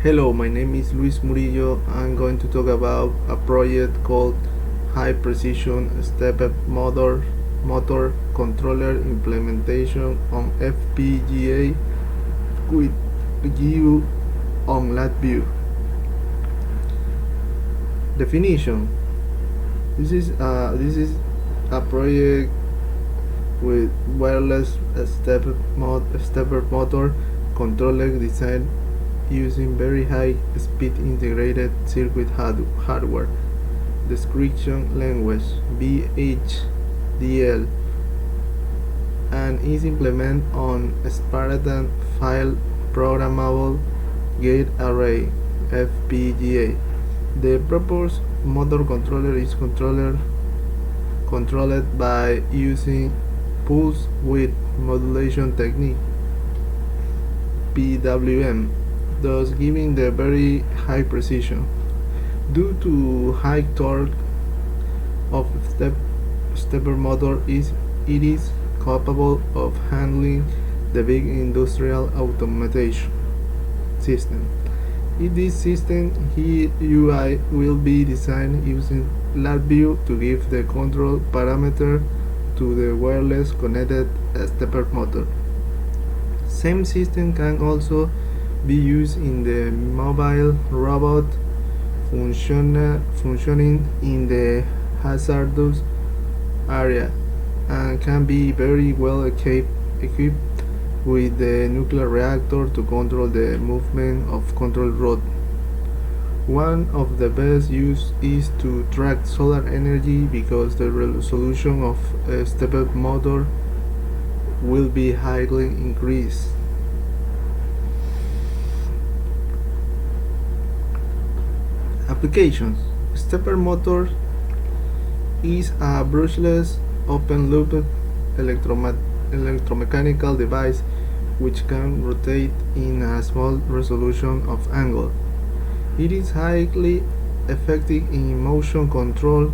Hello, my name is Luis Murillo. I'm going to talk about a project called High Precision Step-Up Motor Controller Implementation on FPGA with GUI on LabVIEW. Definition: This is a project with wireless stepper motor controller designed using very high speed integrated circuit hardware. Description language VHDL and is implemented on Spartan file programmable gate array FPGA. The proposed motor controller is controlled by using pulse width modulation technique PWM, thus giving the very high precision. Due to high torque of stepper motor, it is capable of handling the big industrial automation system. In this system, GUI will be designed using LabVIEW to give the control parameter to the wireless connected stepper motor. Same system can also be used in the mobile robot functioning in the hazardous area and can be very well equipped with the nuclear reactor to control the movement of control rod. One of the best use is to track solar energy because the resolution of a step-up motor will be highly increased. Applications: Stepper motor is a brushless open-loop electromechanical device which can rotate in a small resolution of angle. It is highly effective in motion control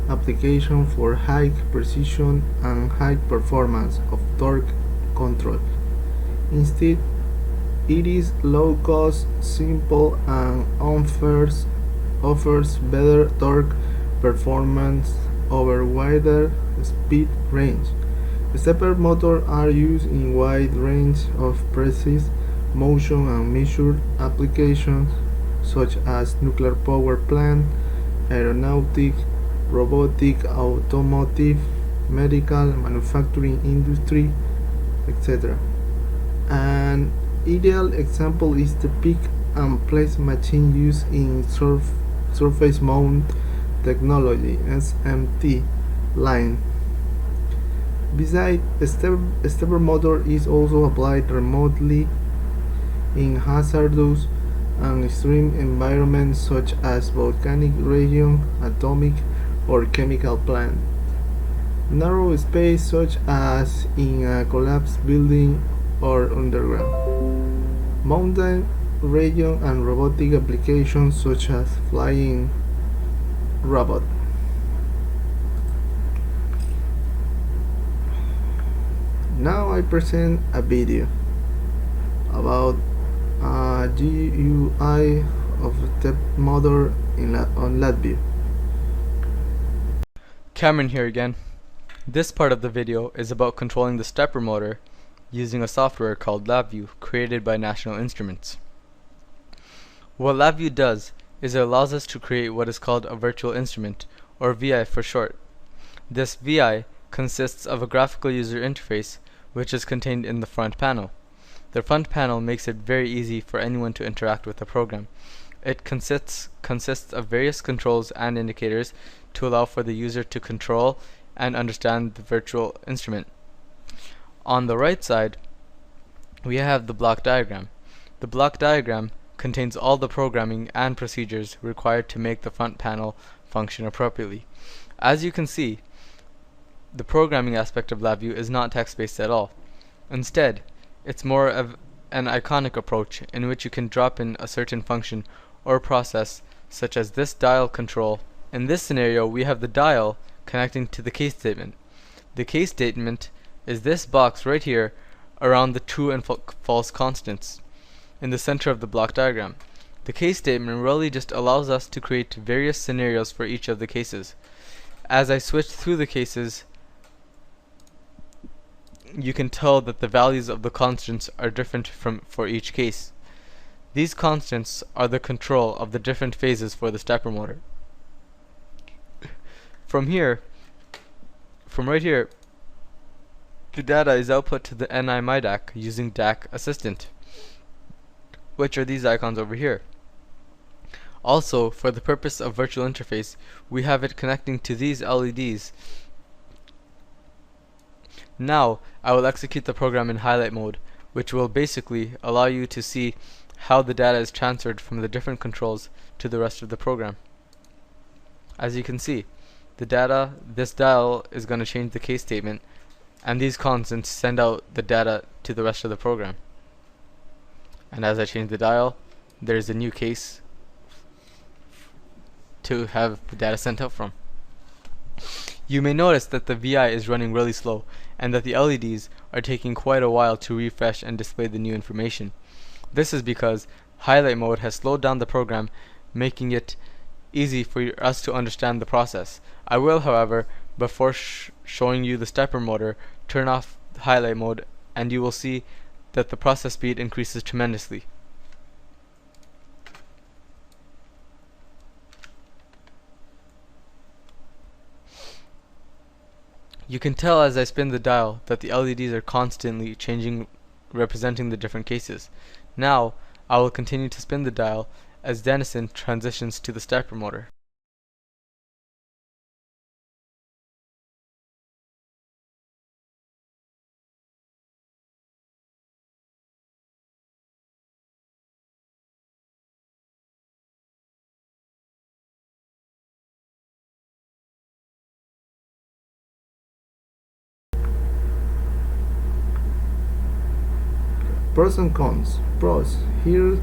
application for high precision and high performance of torque control. Instead, it is low cost, simple, and offers better torque performance over wider speed range. Stepper motors are used in wide range of precise motion and measure applications such as nuclear power plant, aeronautic, robotic, automotive, medical, manufacturing industry, etc. An ideal example is the pick and place machine used in surface mount technology (SMT) line. Besides, a stepper motor is also applied remotely in hazardous and extreme environments such as volcanic region, atomic or chemical plant. Narrow space such as in a collapsed building or underground. Mountain region and robotic applications such as flying robot. Now I present a video about a GUI of step motor on LabVIEW. Cameron here again. This part of the video is about controlling the stepper motor using a software called LabVIEW created by National Instruments. What LabVIEW does is it allows us to create what is called a virtual instrument, or VI for short. This VI consists of a graphical user interface which is contained in the front panel. The front panel makes it very easy for anyone to interact with the program. It consists of various controls and indicators to allow for the user to control and understand the virtual instrument. On the right side, we have the block diagram. The block diagram contains all the programming and procedures required to make the front panel function appropriately. As you can see, the programming aspect of LabVIEW is not text-based at all. Instead, it's more of an iconic approach in which you can drop in a certain function or process, such as this dial control. In this scenario, we have the dial connecting to the case statement. The case statement is this box right here around the true and false constants in the center of the block diagram. The case statement really just allows us to create various scenarios for each of the cases. As I switch through the cases, you can tell that the values of the constants are different for each case. These constants are the control of the different phases for the stepper motor. From right here, the data is output to the NI MyDAC using DAC Assistant, which are these icons over here. Also, for the purpose of virtual interface, we have it connecting to these LEDs. Now, I will execute the program in highlight mode, which will basically allow you to see how the data is transferred from the different controls to the rest of the program. As you can see, this dial is going to change the case statement, and these constants send out the data to the rest of the program. And as I change the dial, there's a new case to have the data sent out from. You may notice that the VI is running really slow, and that the LEDs are taking quite a while to refresh and display the new information. This is because highlight mode has slowed down the program, making it easy for us to understand the process. I will, however, before showing you the stepper motor, turn off highlight mode, and you will see that the process speed increases tremendously. You can tell as I spin the dial that the LEDs are constantly changing, representing the different cases. Now, I will continue to spin the dial as Denison transitions to the stepper motor. Pros and cons. Pros. Here,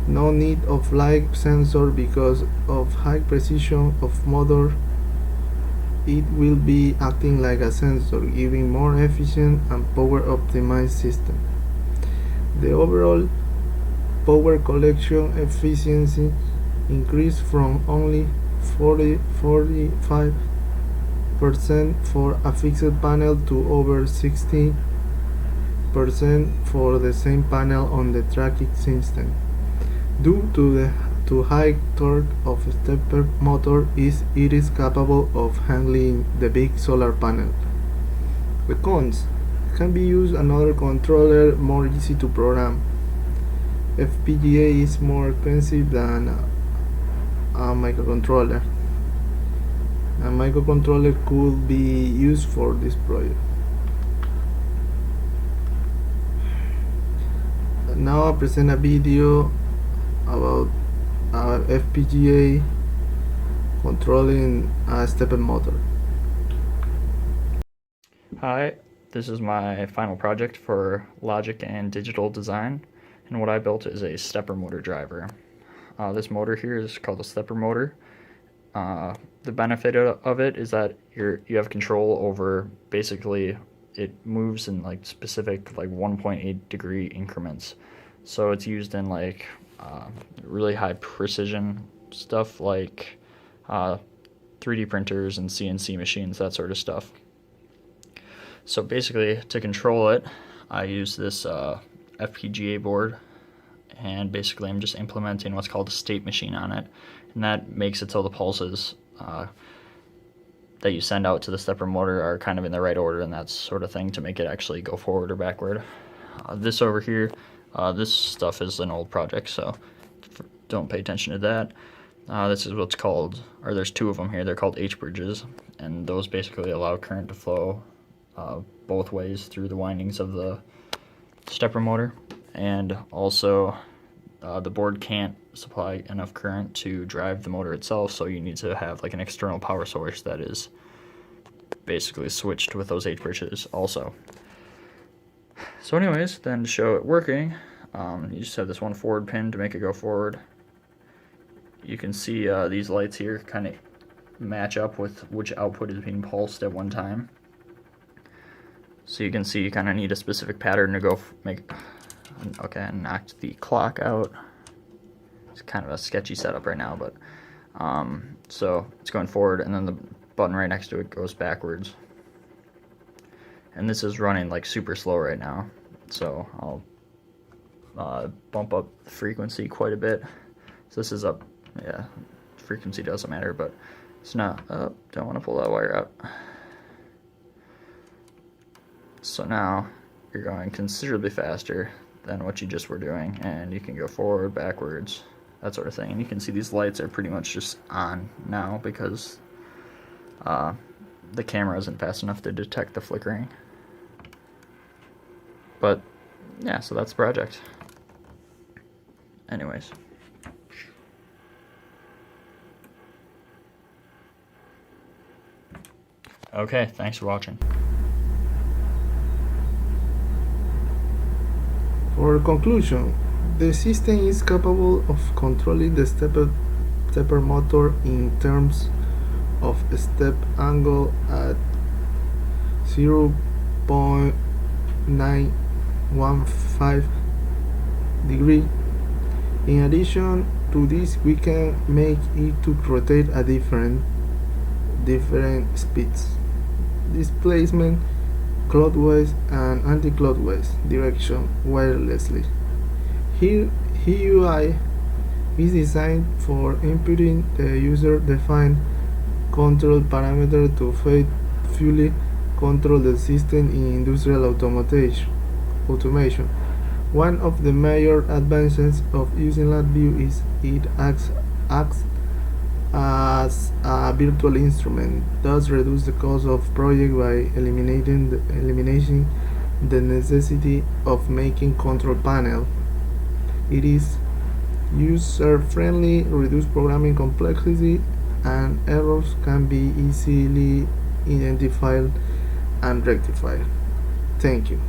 no need of light sensor because of high precision of motor. It will be acting like a sensor, giving more efficient and power optimized system. The overall power collection efficiency increased from only 45% for a fixed panel to over 60% for the same panel on the tracking system. Due to high torque of stepper motor, it is capable of handling the big solar panel. The cons can be used another controller, more easy to program. FPGA is more expensive than a microcontroller. A microcontroller could be used for this project. Now I present a video about FPGA controlling a stepper motor. Hi, this is my final project for logic and digital design, and what I built is a stepper motor driver. This motor here is called a stepper motor. The benefit of it is that you have control over, basically it moves in like specific like 1.8 degree increments. So it's used in like really high precision stuff like 3D printers and CNC machines, that sort of stuff. So basically, to control it, I use this FPGA board, and basically I'm just implementing what's called a state machine on it, and that makes it so the pulses that you send out to the stepper motor are kind of in the right order and that sort of thing to make it actually go forward or backward. This over here, this stuff is an old project, so don't pay attention to that. This is what's called, or there's two of them here, they're called H-bridges, and those basically allow current to flow both ways through the windings of the stepper motor, and also the board can't supply enough current to drive the motor itself, so you need to have like an external power source that is basically switched with those H-bridges also. So anyways, then to show it working, you just have this one forward pin to make it go forward. You can see these lights here kind of match up with which output is being pulsed at one time. So you can see you kind of need a specific pattern to go okay, and knocked the clock out. It's kind of a sketchy setup right now, but so it's going forward, and then the button right next to it goes backwards. And this is running like super slow right now, so I'll bump up the frequency quite a bit. So this is up, yeah, frequency doesn't matter, but it's not up. Don't want to pull that wire out. So now you're going considerably faster than what you just were doing, and you can go forward, backwards, that sort of thing. And you can see these lights are pretty much just on now because the camera isn't fast enough to detect the flickering. But yeah, so that's the project. Anyways. Okay, thanks for watching. For conclusion, the system is capable of controlling the stepper motor in terms of step angle at 0.915 degree. In addition to this, we can make it to rotate at different speeds, displacement, clockwise and anti-clockwise direction wirelessly. Here, GUI is designed for inputting the user-defined control parameter to faithfully control the system in industrial automation. One of the major advantages of using LabVIEW is it acts as a virtual instrument, thus reduce the cost of project by eliminating the necessity of making control panel. It is user-friendly, reduce programming complexity, and errors can be easily identified and rectified. Thank you.